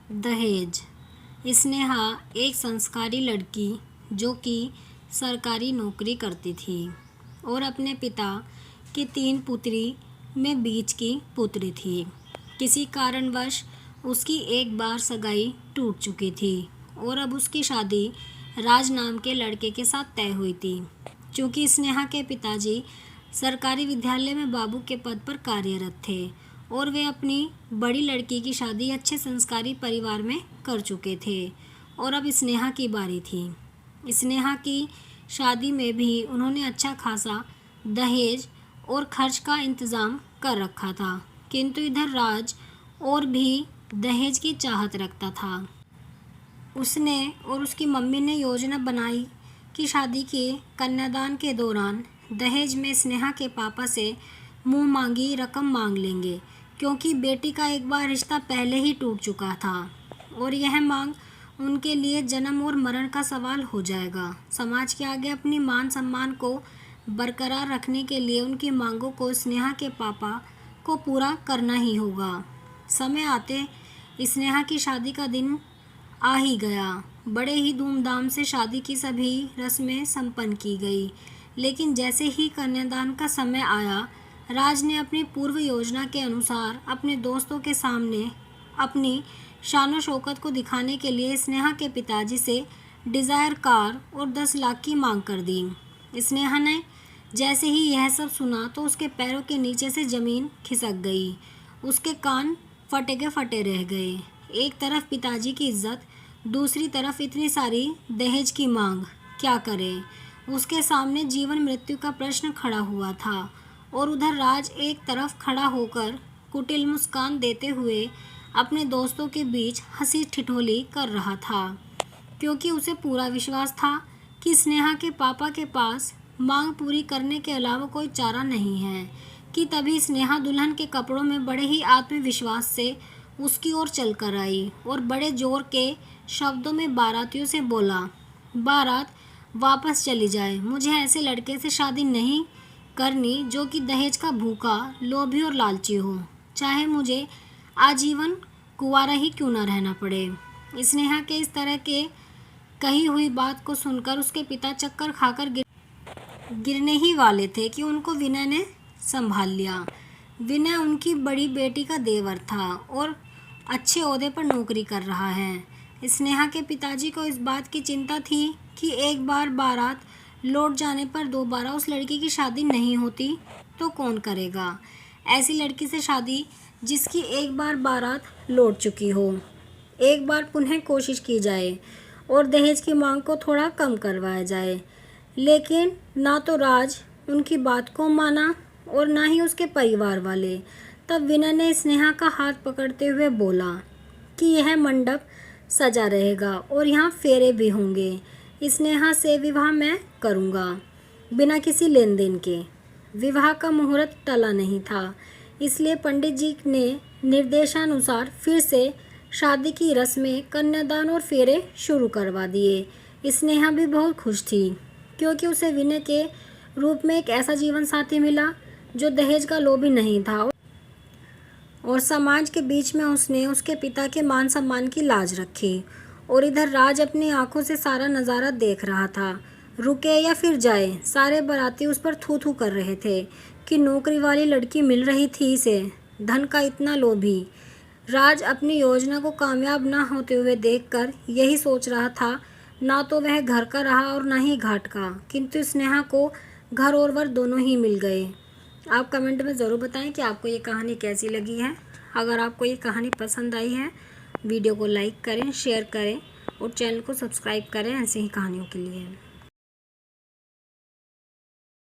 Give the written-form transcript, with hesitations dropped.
दहेज। स्नेहा एक संस्कारी लड़की जो कि सरकारी नौकरी करती थी और अपने पिता की 3 पुत्री में बीच की पुत्री थी। किसी कारणवश उसकी एक बार सगाई टूट चुकी थी और अब उसकी शादी राज नाम के लड़के के साथ तय हुई थी। चूँकि स्नेहा के पिताजी सरकारी विद्यालय में बाबू के पद पर कार्यरत थे और वे अपनी बड़ी लड़की की शादी अच्छे संस्कारी परिवार में कर चुके थे और अब स्नेहा की बारी थी। स्नेहा की शादी में भी उन्होंने अच्छा खासा दहेज और खर्च का इंतज़ाम कर रखा था, किंतु इधर राज और भी दहेज की चाहत रखता था। उसने और उसकी मम्मी ने योजना बनाई कि शादी के कन्यादान के दौरान दहेज में स्नेहा के पापा से मुंह मांगी रकम मांग लेंगे, क्योंकि बेटी का एक बार रिश्ता पहले ही टूट चुका था और यह मांग उनके लिए जन्म और मरण का सवाल हो जाएगा। समाज के आगे अपनी मान सम्मान को बरकरार रखने के लिए उनकी मांगों को स्नेहा के पापा को पूरा करना ही होगा। समय आते स्नेहा की शादी का दिन आ ही गया। बड़े ही धूमधाम से शादी की सभी रस्में संपन्न की गई, लेकिन जैसे ही कन्यादान का समय आया, राज ने अपनी पूर्व योजना के अनुसार अपने दोस्तों के सामने अपनी शान शौकत को दिखाने के लिए स्नेहा के पिताजी से डिज़ायर कार और 10 लाख की मांग कर दी। स्नेहा ने जैसे ही यह सब सुना तो उसके पैरों के नीचे से ज़मीन खिसक गई। उसके कान फटे के फटे रह गए। एक तरफ पिताजी की इज्जत, दूसरी तरफ इतनी सारी दहेज की मांग। क्या करे? उसके सामने जीवन मृत्यु का प्रश्न खड़ा हुआ था और उधर राज एक तरफ खड़ा होकर कुटिल मुस्कान देते हुए अपने दोस्तों के बीच हंसी ठिठोली कर रहा था, क्योंकि उसे पूरा विश्वास था कि स्नेहा के पापा के पास मांग पूरी करने के अलावा कोई चारा नहीं है। कि तभी स्नेहा दुल्हन के कपड़ों में बड़े ही आत्मविश्वास से उसकी ओर चलकर आई और बड़े जोर के शब्दों में बारातियों से बोला, बारात वापस चली जाए। मुझे ऐसे लड़के से शादी नहीं करनी जो कि दहेज का भूखा, लोभी और लालची हो, चाहे मुझे आजीवन कुंवारा ही क्यों ना रहना पड़े। स्नेहा के इस तरह के कही हुई बात को सुनकर उसके पिता चक्कर खाकर गिरने ही वाले थे कि उनको विनय ने संभाल लिया। विनय उनकी बड़ी बेटी का देवर था और अच्छे ओहदे पर नौकरी कर रहा है। स्नेहा के पिताजी को इस बात की चिंता थी कि एक बार बारात लौट जाने पर दोबारा उस लड़की की शादी नहीं होती तो कौन करेगा। ऐसी लड़की से शादी जिसकी एक बार बारात लौट चुकी हो। एक बार पुनः कोशिश की जाए और दहेज की मांग को थोड़ा कम करवाया जाए, लेकिन ना तो राज उनकी बात को माना और ना ही उसके परिवार वाले। तब विनय ने स्नेहा का हाथ पकड़ते हुए बोला कि यह मंडप सजा रहेगा और यहाँ फेरे भी होंगे। स्नेहा से विवाह मैं करूँगा बिना किसी लेन देन के। विवाह का मुहूर्त टला नहीं था, इसलिए पंडित जी ने निर्देशानुसार फिर से शादी की रस्में, कन्यादान और फेरे शुरू करवा दिए। स्नेहा भी बहुत खुश थी, क्योंकि उसे विनय के रूप में एक ऐसा जीवन साथी मिला जो दहेज का लोभी नहीं था और समाज के बीच में उसने उसके पिता के मान सम्मान की लाज रखी। और इधर राज अपनी आंखों से सारा नज़ारा देख रहा था। रुके या फिर जाए, सारे बाराती उस पर थू थू कर रहे थे कि नौकरी वाली लड़की मिल रही थी इसे, धन का इतना लोभी। राज अपनी योजना को कामयाब ना होते हुए देखकर यही सोच रहा था, ना तो वह घर का रहा और ना ही घाट का, किंतु स्नेहा को घर और वर दोनों ही मिल गए। आप कमेंट में ज़रूर बताएं कि आपको ये कहानी कैसी लगी है। अगर आपको ये कहानी पसंद आई है, वीडियो को लाइक करें, शेयर करें और चैनल को सब्सक्राइब करें ऐसी ही कहानियों के लिए।